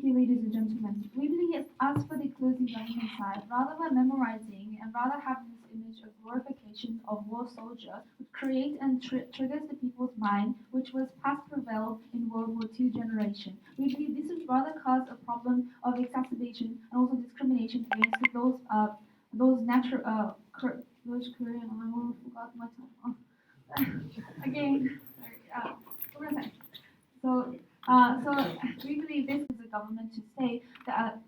you, ladies and gentlemen. We believe, as for the closing government side, rather than memorizing and rather having this image of glorification of war soldier, would create and triggers the people's mind, which was past prevailed in World War II generation. We believe this would rather cause a problem of exacerbation and also discrimination against those natural those Korean. I almost forgot my time. Again, sorry. What was I? So we believe this is the government to say that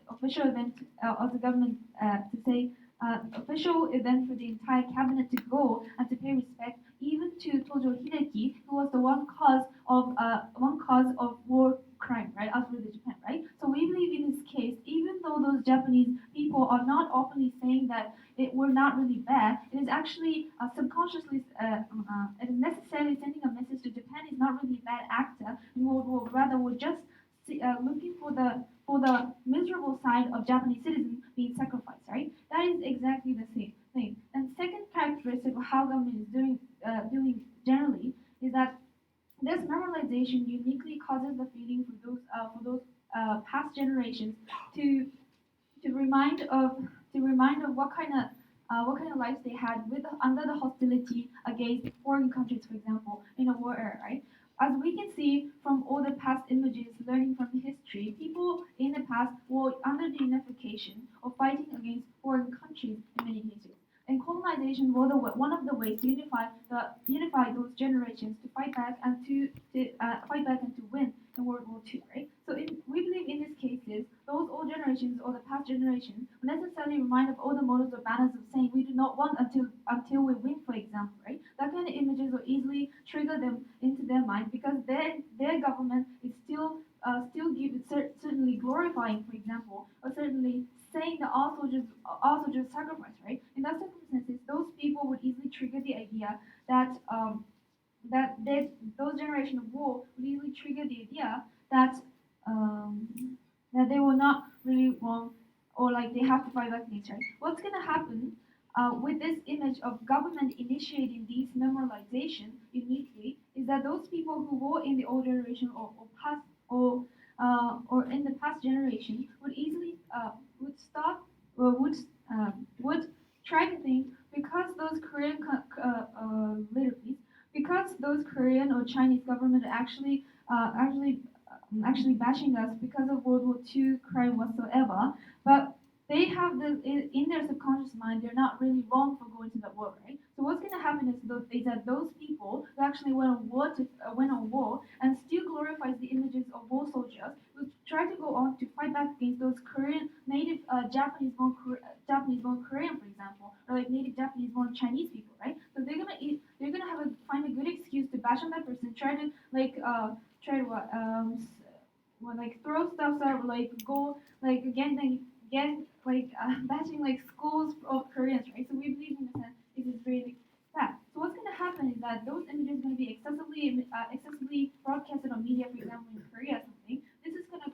official event of the government to say official event for the entire cabinet to go and to pay respect even to Tojo Hideki, who was the one cause of war crime, right, after the Japan, right? So we believe in this case, even though those Japanese people are not openly saying that it were not really bad, it is actually subconsciously, it is necessarily sending a message to Japan is not really a bad actor, and will rather we're just looking for the miserable side of Japanese citizens being sacrificed, right? That is exactly the same thing. And second characteristic of how government is doing generally is that this normalization uniquely causes the feeling for those past generations to to remind of what kind of lives they had with under the hostility against foreign countries, for example, in a war era, right? As we can see from all the past images, learning from the history, people in the past were under the unification or fighting against foreign countries in many cases. And colonization was one of the ways to unify those generations to fight back and fight back and to win in World War II, right? So we believe in these cases, those old generations or the past generations will necessarily remind of all the mottos or banners of saying we do not want until we win, for example, right? That kind of images will easily trigger them into their mind because their government is certainly glorifying, for example, or certainly saying that all soldiers sacrifice, right? In that circumstances, those people would easily trigger the idea that those generation of war would easily trigger the idea that um, that they will not really wrong or like they have to fight back against, right? What's gonna happen with this image of government initiating these memorialization uniquely is that those people who were in the old generation or past or in the past generation would easily would start or would try to think because those later please because those Korean or Chinese government actually bashing us because of World War II crime whatsoever, but they have in their subconscious mind they're not really wrong for going to that war, right? So what's going to happen is that those people who actually went on war and still glorifies the images of war soldiers who try to go on to fight back against those Korean native Japanese born Korean, for example, or like native Japanese born Chinese people, right? So they're gonna find a good excuse to bash on that person, try to like throw stuff out, like go like again like bashing like schools of Koreans, right? So we believe in the sense this is really bad. So what's going to happen is that those images going to be excessively broadcasted on media, for example, in Korea or something. This is going to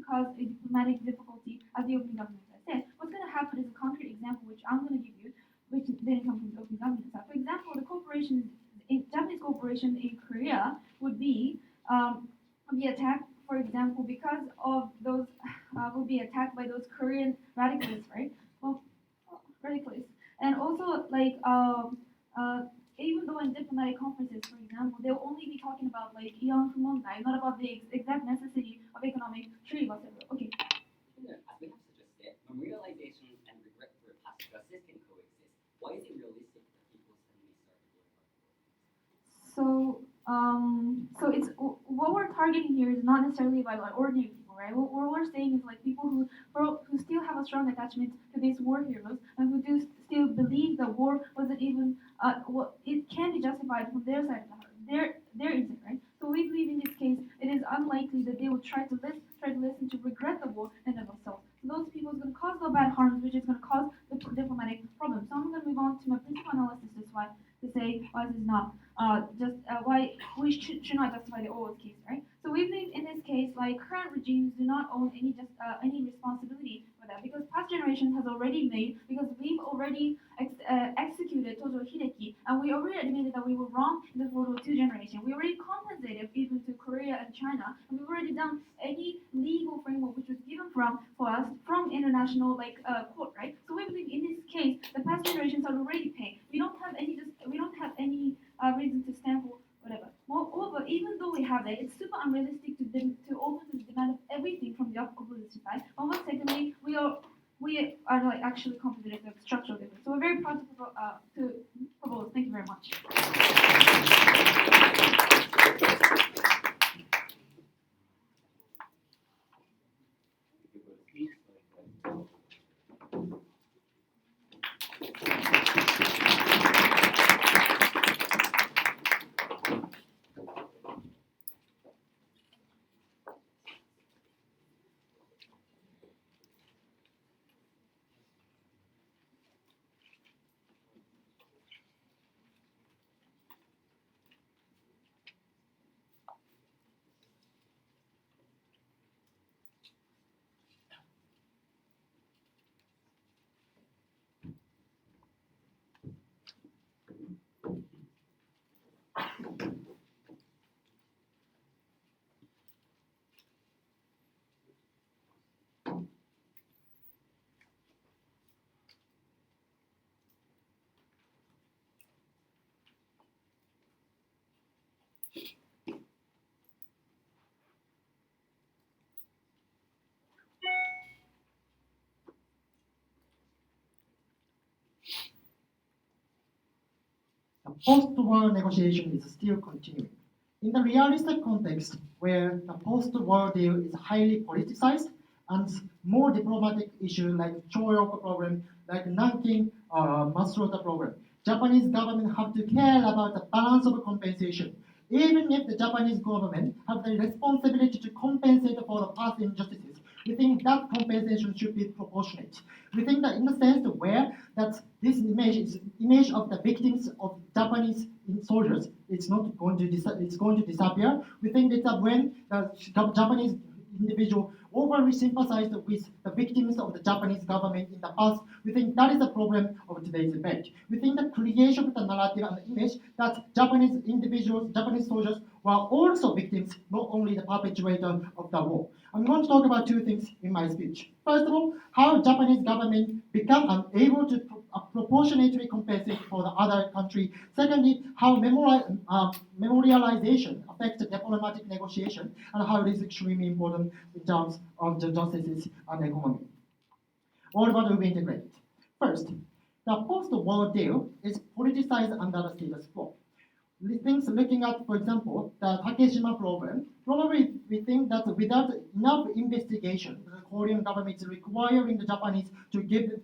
cause a diplomatic difficulty as the opening government has said. What's going to happen is a concrete example which I'm going to give you, which didn't come from the opening government side. For example, Japanese corporations in Korea would be attacked, for example, because of those will be attacked by those Korean radicalists, right? Well, radicalists, and also like even though in diplomatic conferences, for example, they'll only be talking about like young Monday, not about the exact necessity of economic treaty whatsoever. Okay. As we have suggested, memorialization and regret for past justice can coexist. Why is it realistic that people suddenly start to So it's what we're targeting here is not necessarily by like ordinary people, right? What we're saying is like people who still have a strong attachment to these war heroes and who do still believe the war wasn't even it can be justified from their side of the heart, their intent, right? So we believe in this case it is unlikely that they would try to listen to regret the war in and of itself. So those people is going to cause no bad harms, which is going to cause the diplomatic problems. So I'm going to move on to my principal analysis to say why this is not just why we should not justify the old case, right? So we believe in this case, like current regimes do not own any responsibility for that because past generations has already made because we've already executed Tojo Hideki and we already admitted that we were wrong in the World War II generation. We already compensated translated even to Korea and China, and we've already done any legal framework which was given for us from international court, right? So we believe in this case, the past generations are already paying. We don't have any reason to stand for whatever. Moreover, even though we have it, it's super unrealistic to open the demand of everything from the opposition side. But more secondly, we are like actually contributing to the structural difference. So we're very proud to propose. Thank you very much. The post-war negotiation is still continuing. In the realistic context, where the post-war deal is highly politicized and more diplomatic issues like Choyoko problem, like Nanking mass slaughter program, Japanese government have to care about the balance of compensation. Even if the Japanese government have the responsibility to compensate for the past injustices, we think that compensation should be proportionate. We think that in the sense where that this image is image of the victims of Japanese soldiers, it's not going to it's going to disappear. We think that when the Japanese individual overly sympathized with the victims of the Japanese government in the past, we think that is the problem of today's debate. We think the creation of the narrative and the image that Japanese individuals, Japanese soldiers were also victims, not only the perpetrator of the war. I'm going to talk about two things in my speech. First of all, how Japanese government become unable to proportionately compensate for the other country. Secondly, how memorialization affects the diplomatic negotiation and how it is extremely important in terms of the justice and economy. All about will be integrated. First, the post-war deal is politicized under the status quo. Things looking at, for example, the Takeshima problem, probably we think that without enough investigation, the Korean government is requiring the Japanese to give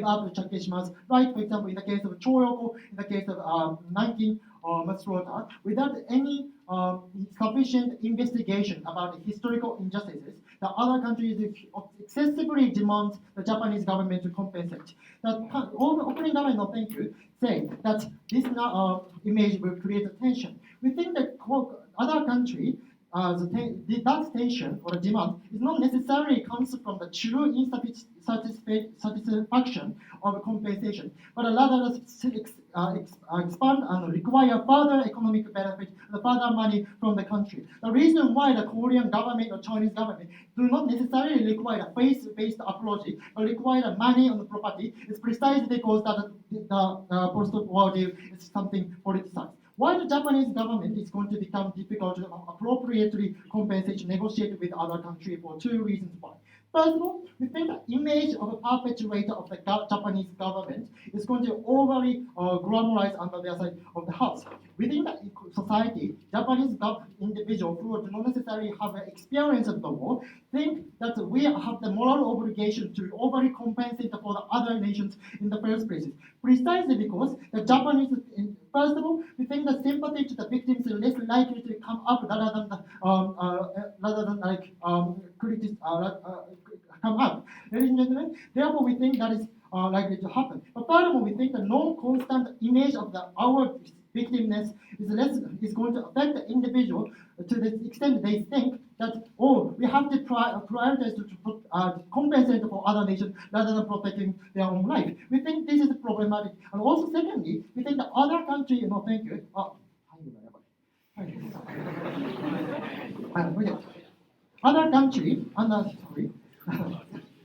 up the Takeshima's right, for example, in the case of Choyoko, in the case of Nanking or mass slaughter, without any sufficient investigation about the historical injustices, the other countries excessively demand the Japanese government to compensate. The opening government of thank you say that this image will create a tension. We think that other country, that tension or the demand is not necessarily comes from the true insatisfaction of compensation, but rather expand and require further economic benefit and further money from the country. The reason why the Korean government or Chinese government do not necessarily require a faith-based approach, but require money on the property is precisely because that the post-war deal is something politicized. Why the Japanese government is going to become difficult to appropriately compensate, negotiate with other countries for two reasons why. First of all, we think the image of a perpetrator of the Japanese government is going to overly glamorize under their side of the house. Within the society, Japanese individuals who do not necessarily have an experience of the war think that we have the moral obligation to overly compensate for the other nations in the first place. Precisely because the Japanese, first of all, we think that sympathy to the victims is less likely to come up rather than come up. Ladies and gentlemen, therefore we think that is likely to happen. But furthermore, we think the non-constant image of our victimness is going to affect the individual to the extent they think that, oh, we have to prioritize to compensate for other nations rather than protecting their own life. We think this is problematic. And also, secondly, we think the other country, thank you. Other country, sorry,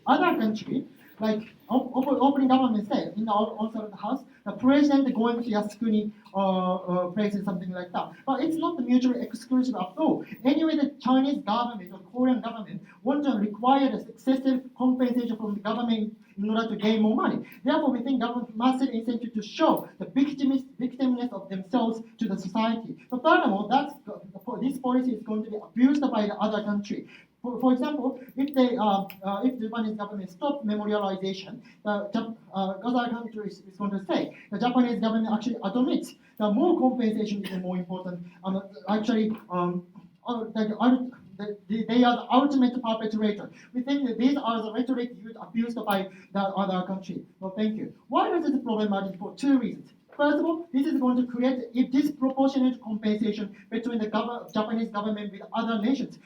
other country, like opening government say in the outside of the house, the president going to Yasukuni places something like that. But it's not mutually exclusive at all. Anyway, the Chinese government or Korean government want to require the excessive compensation from the government in order to gain more money. Therefore, we think government massive incentive to show the victimness of themselves to the society. So furthermore, this policy is going to be abused by the other country. For example, if the Japanese government stops memorialization, the other country is going to say the Japanese government actually admits that more compensation is more important. Actually, they are the ultimate perpetrator. We think that these are the rhetoric used abused by the other country. So thank you. Why is it problematic? For two reasons. First of all, this is going to create a disproportionate compensation between the Japanese government with other nations.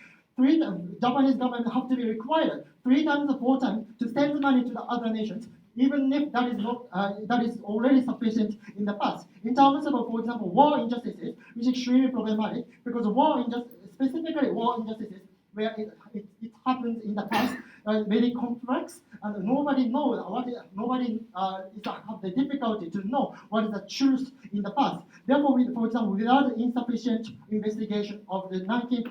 Japanese government have to be required 3 times or 4 times to send money to the other nations, even if that is not that is already sufficient in the past. In terms of, for example, war injustices, which is extremely problematic because specifically war injustices, where it happens in the past, very complex, and nobody knows nobody have the difficulty to know what is the truth in the past. Therefore, for example, without insufficient investigation of the 19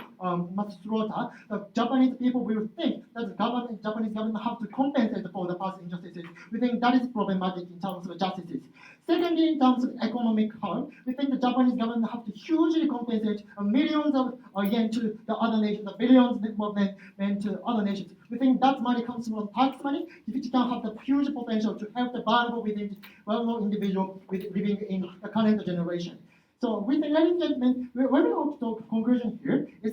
mass slaughter, the Japanese people will think that the Japanese government have to compensate for the past injustices. We think that is problematic in terms of justice. Secondly, in terms of economic harm, we think the Japanese government have to hugely compensate millions of yen to the other nations, the billions of yen to other nations. We think that money comes from tax money, which can have the huge potential to help the vulnerable individual living in the current generation. So, with the ladies and gentlemen, when we hope to conclusion here is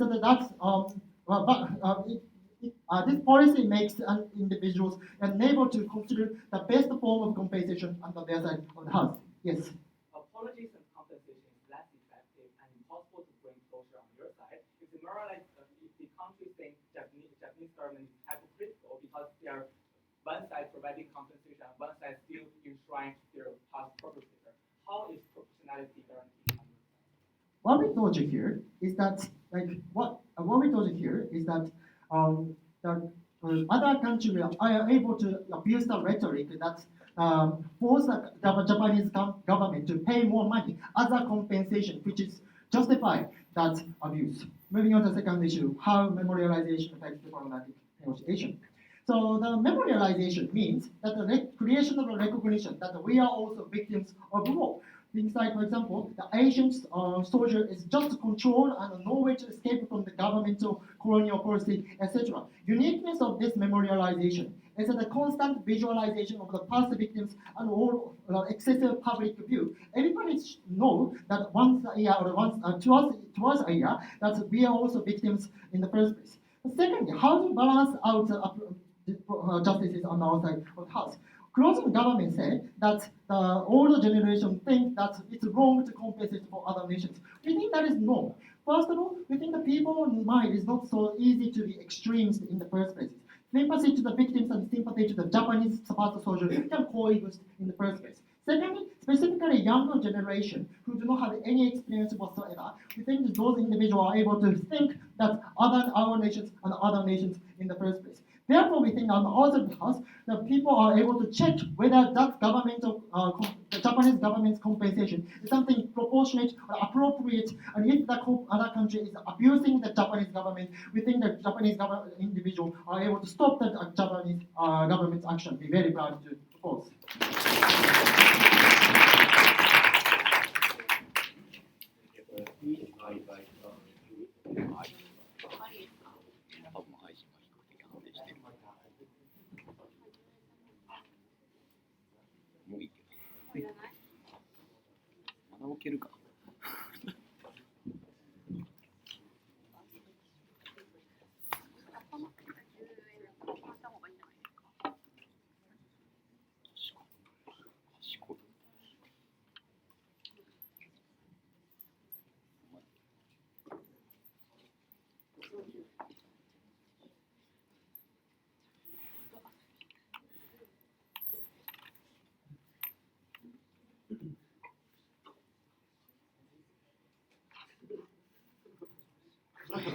this policy makes individuals unable to consider the best form of compensation under their side of the house. Yes. Apologies and compensation is less effective and impossible to bring closure on your side. It's more like if the country thinks Japanese government is hypocritical because they are one side providing compensation and one side still enshrined their past perpetrator. How is proportionality guaranteed? What we told you here is that the other countries are able to abuse the rhetoric that force the Japanese government to pay more money as a compensation, which is justify that abuse. Moving on to the second issue, how memorialization affects diplomatic negotiation. So the memorialization means that the creation of a recognition that we are also victims of war. Things like, for example, the Asian soldier is just controlled and no way to escape from the governmental colonial policy, etc. Uniqueness of this memorialization is the constant visualization of the past victims and all excessive public view. Everybody knows that once a year or twice a year that we are also victims in the first place. Secondly, how to balance out justices on our side of the house. Closing government said that the older generation think that it's wrong to compensate for other nations. We think that is wrong. First of all, we think the people's mind is not so easy to be extremes in the first place. Sympathy to the victims and sympathy to the Japanese support soldiers can coexist in the first place. Secondly, specifically younger generation who do not have any experience whatsoever, we think that those individuals are able to think that our nations and other nations in the first place. Therefore, we think on the other house, the people are able to check whether that the Japanese government's compensation is something proportionate or appropriate, and if the other country is abusing the Japanese government, we think the Japanese individuals are able to stop the Japanese government's action. Be very proud to propose. What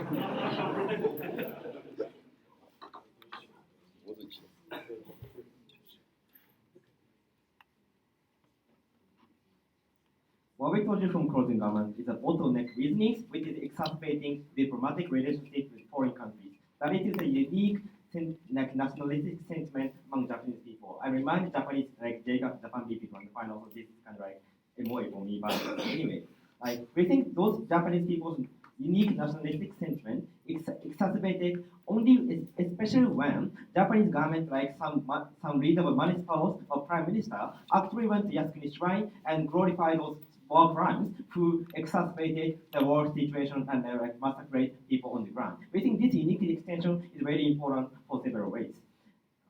we told you from closing government is a bottleneck reasoning, which is exacerbating diplomatic relationships with foreign countries. That it is a unique nationalistic sentiment among Japanese people. I remind Japanese Japan people on the final, so this is kind of like a MOA for me, but anyway, we think those Japanese people's unique nationalistic sentiment exacerbated only, especially when Japanese government, like some leader of municipals or prime minister, actually went to Yasukuni Shrine and glorified those war crimes who exacerbated the war situation and massacred people on the ground. We think this unique extension is very important for several ways.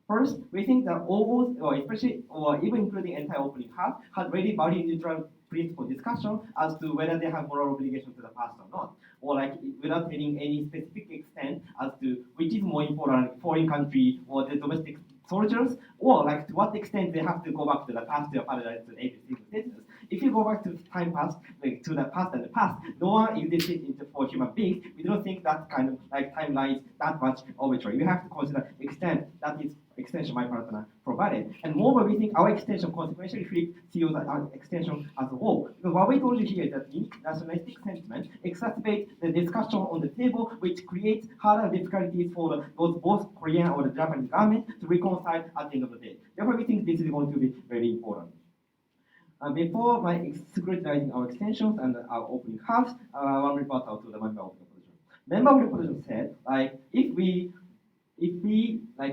First, we think that all, or especially, or even including entire opening half, had very value neutral principle discussion as to whether they have moral obligation to the past or not, or without telling any specific extent as to which is more important, foreign country or the domestic soldiers, or to what extent they have to go back to the past to apologize to every single citizen. If you go back to time past, to the past and the past, no one existed for human beings. We don't think that kind of timeline is that much arbitrary. We have to consider extent that is extension my partner provided. And moreover, we think our extension consequentially flips CEO's extension as a whole. Because what we told you here is that unique nationalistic sentiment exacerbates the discussion on the table, which creates harder difficulties for those both Korean or the Japanese government to reconcile at the end of the day. Therefore, we think this is going to be very important. Before my scrutinizing our extensions and our opening halves, one rebuttal to the member of the opposition. Member of the opposition said, if we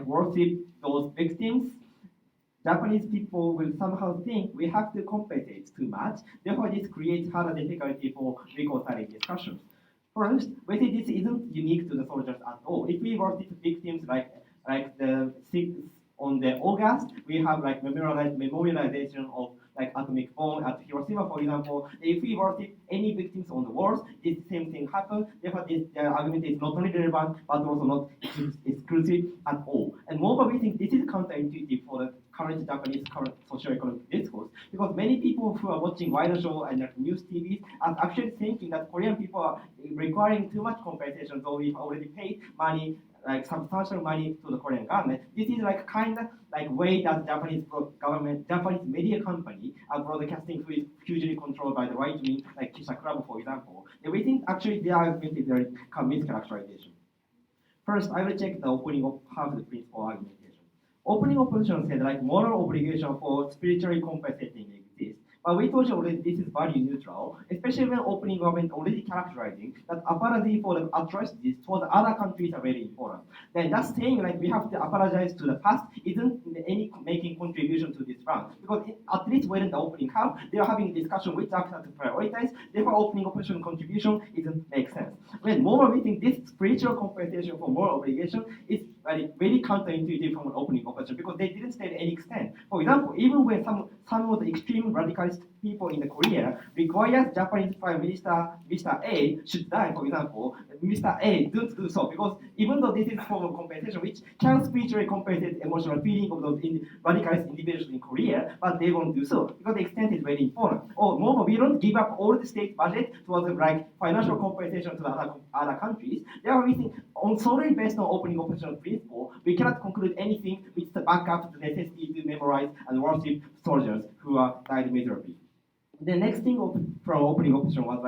worship those victims, Japanese people will somehow think we have to compensate too much. Therefore, this creates harder difficulty for reconciling discussions. First, we say this isn't unique to the soldiers at all. If we worship victims like the 6th on the August, we have memorialization of atomic bomb at Hiroshima, for example. If we worship any victims on the wars, this same thing happens. Therefore, this argument is not only relevant but also not exclusive at all. And moreover, we think this is counterintuitive for the current Japanese socio-economic discourse, because many people who are watching wider show and news TVs are actually thinking that Korean people are requiring too much compensation, though we've already paid money, substantial money to the Korean government. This is way that Japanese government, Japanese media company are broadcasting, who is hugely controlled by the right wing, like Kisha Club, for example. And we think actually their argument is very mischaracterization. First, I will check the opening of half the principal argumentation. Opening opposition said moral obligation for spiritually compensating exists. But we told you already this is value neutral, especially when opening government already characterizing that apology for the atrocities towards other countries are very important. Then just saying we have to apologize to the past isn't any making contribution to this round. Because at least when the opening half, they are having discussion which actions to prioritize, therefore opening opposition contribution doesn't make sense. When moreover we think this spiritual compensation for moral obligation is very counterintuitive from an opening opposition, because they didn't state any extent. For example, even when some of the extreme radicalist people in the Korea requires Japanese Prime Minister Mr. A should die, for example, Mr. A doesn't do so, because even though this is a form of compensation which can spiritually compensate emotional feeling of those radicalist individuals in Korea, but they won't do so because the extent is very important. Or moreover, we don't give up all the state budget towards financial compensation to the other countries. Therefore, we think solely based on opening opposition principle, we cannot conclude anything which back up the necessity to memorize and worship soldiers who are died miserably. The next thing from opening opposition was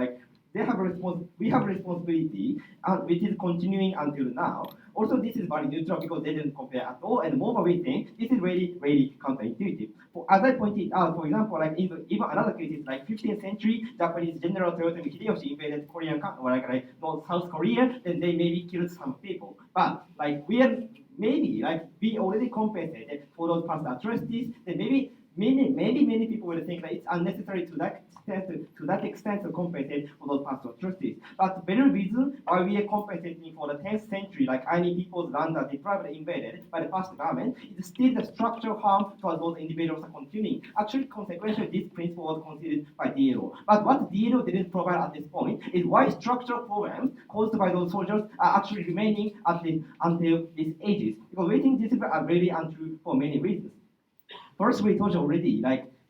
we have responsibility, which is continuing until now. Also, this is very neutral because they didn't compare at all, and moreover, we think this is very counterintuitive. As I pointed out, for example, even another case is 15th century Japanese General Toyotomi Hideyoshi invaded Korean country, North South Korea, then they maybe killed some people. But we are maybe we already compensated for those past atrocities, then maybe many people will think that it's unnecessary to that extent to compensate for those past atrocities. But the very reason why we are compensating for the 10th century, any people's land that they privately invaded by the past government, is still the structural harm towards those individuals are continuing. Actually, consequently, this principle was considered by DLO. But what DLO didn't provide at this point is why structural problems caused by those soldiers are actually remaining until these ages. Because we think this is very untrue for many reasons. First, we told you already,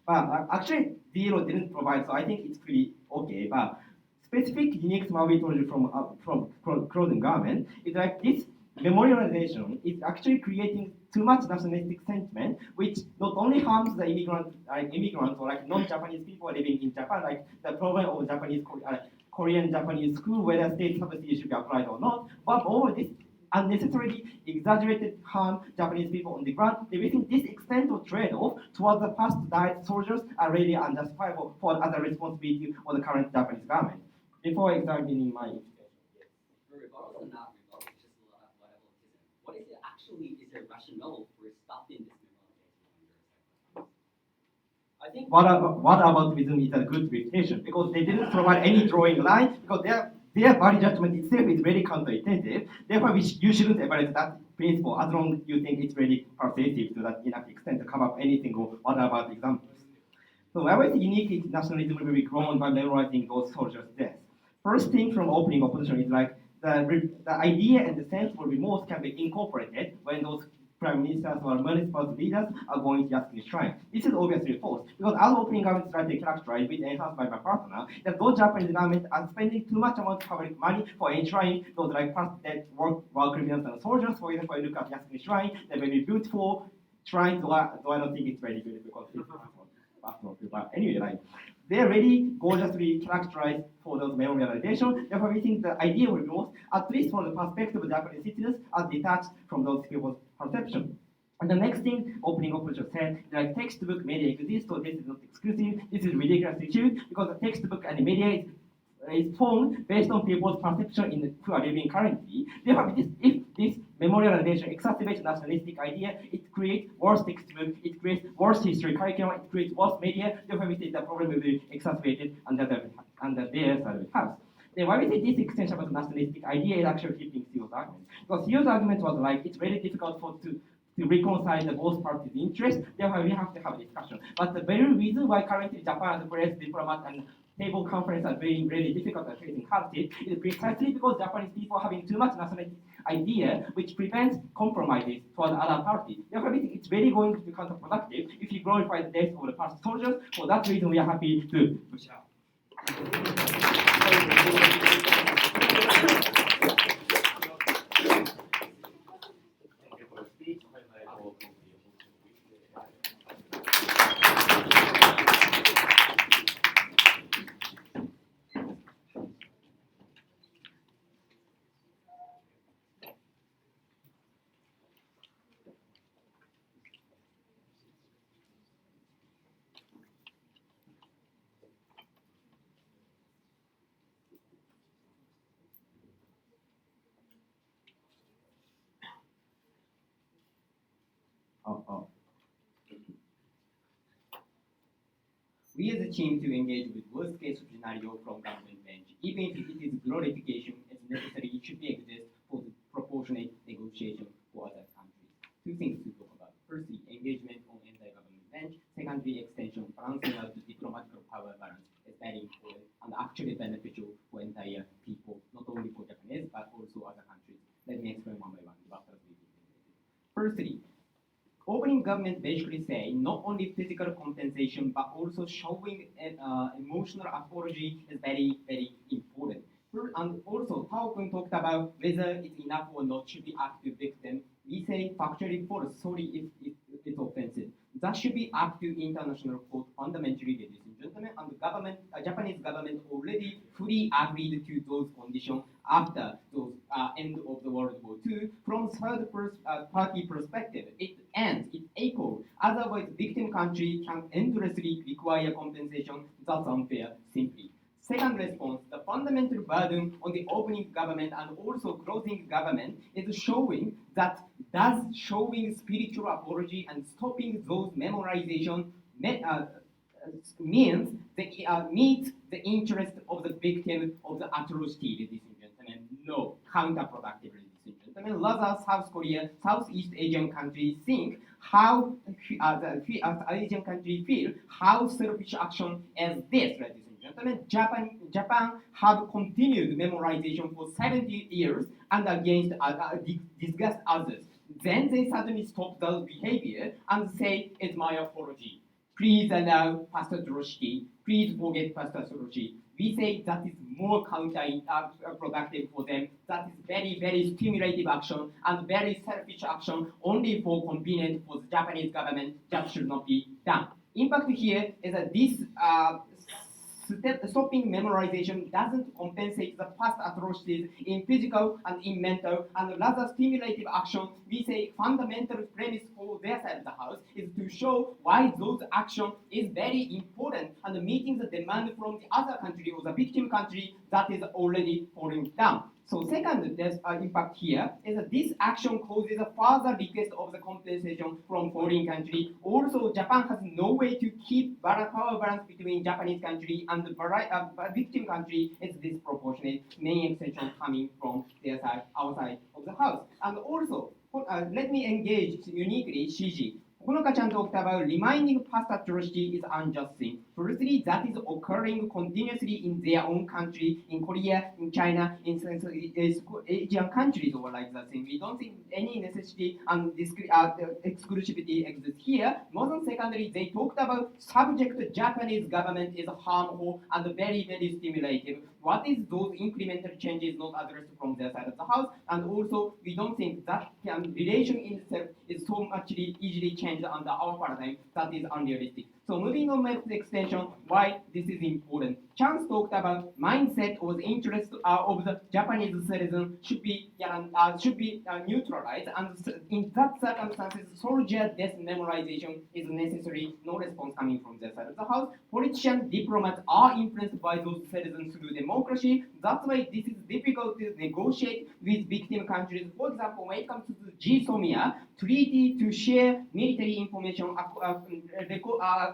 actually, DLO didn't provide, so I think it's pretty okay. But specific unique we told you from clothing garment. It's like this memorialization is actually creating too much nationalistic sentiment, which not only harms the immigrants or like non-Japanese people living in Japan, like the problem of Korean Japanese school, whether state subsidy should be applied or not, but all this unnecessarily exaggerated harm Japanese people on the ground. We think this extent of trade-off towards the past died soldiers are really unjustifiable for other responsibility of the current Japanese government. Before examining my For rebuttal and not rebuttal, just what autism. What is it actually is there rationale for stopping this memorialization? I think what about wisdom is a good reputation because they didn't provide any drawing line because their body judgment itself is very counterintuitive. Therefore, you shouldn't evaluate that principle as long as you think it's really persuasive to that enough extent to come up anything or what about examples. So why was unique nationalism will be grown by memorizing those soldiers' deaths? First thing from opening opposition is like the idea and the sense for remorse can be incorporated when those prime ministers or municipal leaders are going to Yasukuni Shrine. This is obviously false because as opening government strategy characterized with enhanced by my partner, that those Japanese governments are spending too much amount of public money for enshrining those like past dead war criminals and soldiers. For example, you look at Yasukuni Shrine, they're very beautiful shrines, though I don't think it's very beautiful because it's but anyway, like they're really gorgeously characterized for those memorialization. Therefore, we think the idea will be most, at least from the perspective of Japanese citizens, are detached from those people's perception. And the next thing, opening opposition said, like textbook media exists, so this is not exclusive. This is ridiculous issue because the textbook and the media is formed based on people's perception who are living currently. Therefore, if this memorialization exacerbates nationalistic idea, it creates worse textbook, it creates worse history curriculum, it creates worse media. Therefore, we say the problem will be exacerbated under their side of the house. Then why we say this extension of the nationalistic idea is actually keeping Theo's argument? Because Theo's argument was like it's very difficult to reconcile the both parties' interests. Therefore, we have to have a discussion. But the very reason why currently Japan, the press, diplomat, and table conference are being really difficult and facing hardship is precisely because Japanese people are having too much nationalistic idea, which prevents compromises toward the other party. Therefore, we think it's really going to be counterproductive if you glorify the death of the past soldiers. For that reason, we are happy to push out. We as a team to engage with worst case scenario from government bench, even if it is glorification as necessary, it should be exist for the proportionate negotiation for other countries. Two things to talk about. Firstly, engagement on anti-government bench. Secondly, extension, balancing out the diplomatic power balance is very important and actually beneficial for entire people, not only for Japanese but also other countries. Let me explain one by one. Firstly, opening government basically say not only physical compensation but also showing emotional apology is very, very important. And also, PowerPoint talked about whether it's enough or not should be up to victim. We say factually false, sorry if it's offensive. That should be up to international court fundamentally, ladies and gentlemen. And the government, Japanese government already fully agreed to those conditions after the end of the World War II. From third party perspective, it ends, it echoes. Otherwise, victim country can endlessly require compensation. That's unfair, simply. Second response, the fundamental burden on the opening government and also closing government is showing that does showing spiritual apology and stopping those memorization means that meets the interest of the victim of the atrocity, ladies and gentlemen. No, counterproductive, ladies and gentlemen. Rather, South Korea, Southeast Asian countries think how the Asian countries feel how selfish action as this, ladies and gentlemen. Japan have continued memorization for 70 years and against disgust others. Then they suddenly stop those behavior and say, it's my apology. Please allow Pastor Droshky. Please forget Pastor Soroshi. we say that is more productive for them. That is very stimulative action and very selfish action only for convenience for the Japanese government. That should not be done. Impact here is that this stopping memorization doesn't compensate the past atrocities in physical and in mental, and rather stimulative action. We say fundamental premise for their side of the house is to show why those action is very important and meeting the demand from the other country or the victim country that is already falling down. So second, there's impact here is that this action causes a further request of the compensation from foreign country. Also, Japan has no way to keep power balance between Japanese country and the victim country. It's disproportionate. Main extension coming from their side, outside of the house. And also, let me engage uniquely CG. このかちゃん talked about reminding past atrocity is unjust thing. Firstly, that is occurring continuously in their own country, in Korea, in China, in Asian countries or like that thing. We don't think any necessity and exclusivity exists here. More than secondly, they talked about subject Japanese government is harmful and very stimulative. What is those incremental changes not addressed from their side of the house? And also, we don't think that relation in itself is so much easily changed under our paradigm. That is unrealistic. So moving on to the extension, why this is important. Chance talked about mindset or the interest of the Japanese citizen should be neutralized, and in that circumstances, soldier death memorization is necessary. No response coming from their side of the house. Politicians, diplomats are influenced by those citizens through democracy. That's why this is difficult to negotiate with victim countries. For example, when it comes to the GSOMIA treaty to share military information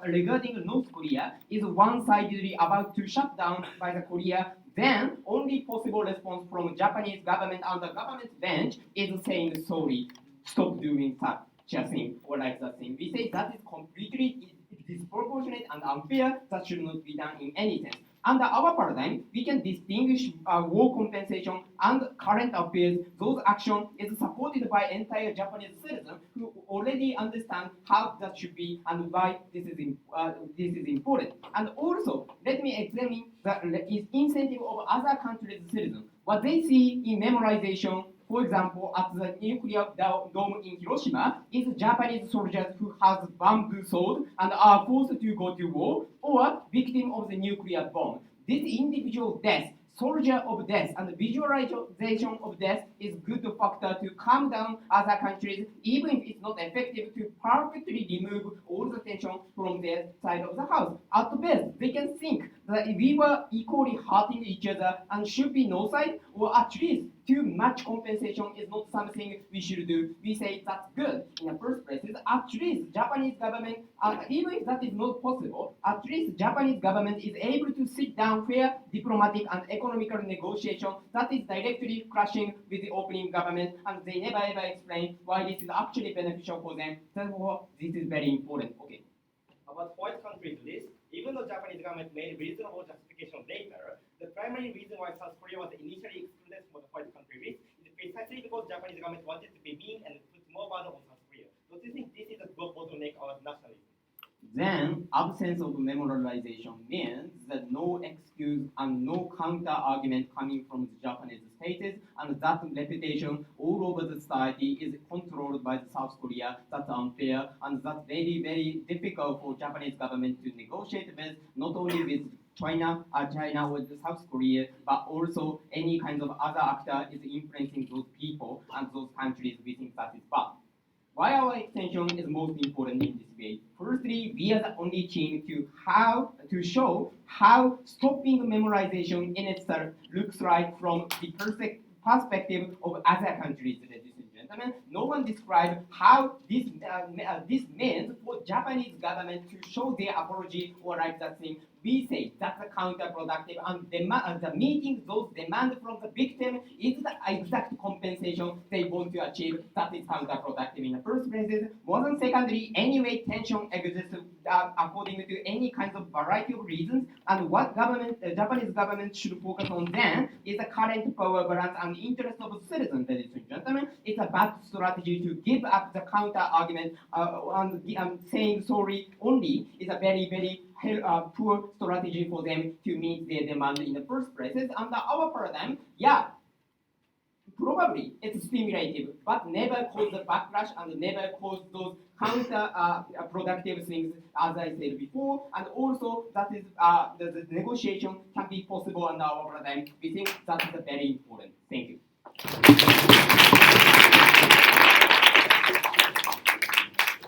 regarding North Korea is one-sidedly about to shut down by the Korea, then only possible response from Japanese government on the government bench is saying sorry, stop doing such a thing or like that thing. We say that is completely disproportionate and unfair. That should not be done in any sense. Under our paradigm, we can distinguish war compensation and current affairs. Those actions is supported by entire Japanese citizens who already understand how that should be and why this is important. And also, let me examine the incentive of other countries' citizens. What they see in memorization, for example, at the nuclear dome in Hiroshima, is Japanese soldiers who have bamboo sword and are forced to go to war, or victim of the nuclear bomb. This individual death, soldier of death, and visualization of death is good factor to calm down other countries, even if it's not effective to perfectly remove all the tension from their side of the house. At best, they can think that if we were equally hurting each other and should be no side, or at least too much compensation is not something we should do. We say that's good. In the first place, at least Japanese government, even if that is not possible, at least Japanese government is able to sit down fair diplomatic and economical negotiation that is directly clashing with the opening government, and they never ever explain why this is actually beneficial for them. Therefore, this is very important. Okay. About white countries list, even though Japanese government made reasonable justification later, the primary reason why South Korea was initially excluded from the white country list is precisely because Japanese government wanted to be mean and put more burden on South Korea. So do you think this is a bottleneck of nationalism? Then, absence of memorialization means that no excuse and no counter argument coming from the Japanese states, and that reputation all over the society is controlled by the South Korea. That's unfair, and that's very difficult for Japanese government to negotiate with, not only with China or the South Korea, but also any kind of other actor is influencing those people and those countries. We think that is bad. Why our extension is most important in this way? Firstly, we are the only team to show how stopping memorization in itself looks like from the perspective of other countries. Ladies and gentlemen, no one described how this means for Japanese government to show their apology or like that thing. We say that's counterproductive, and the meeting those demands from the victim is the exact compensation they want to achieve. That is counterproductive in the first place. More than secondly, anyway, tension exists according to any kind of variety of reasons. And what Japanese government should focus on then is the current power balance and interest of citizens. Ladies and gentlemen, it's a bad strategy to give up the counter argument and saying sorry only is a very poor strategy for them to meet their demand in the first place. And our paradigm, yeah, probably it's stimulative, but never cause the backlash and never cause those counter productive things, as I said before. And also that is the negotiation can be possible under our paradigm. We think that is very important. Thank you.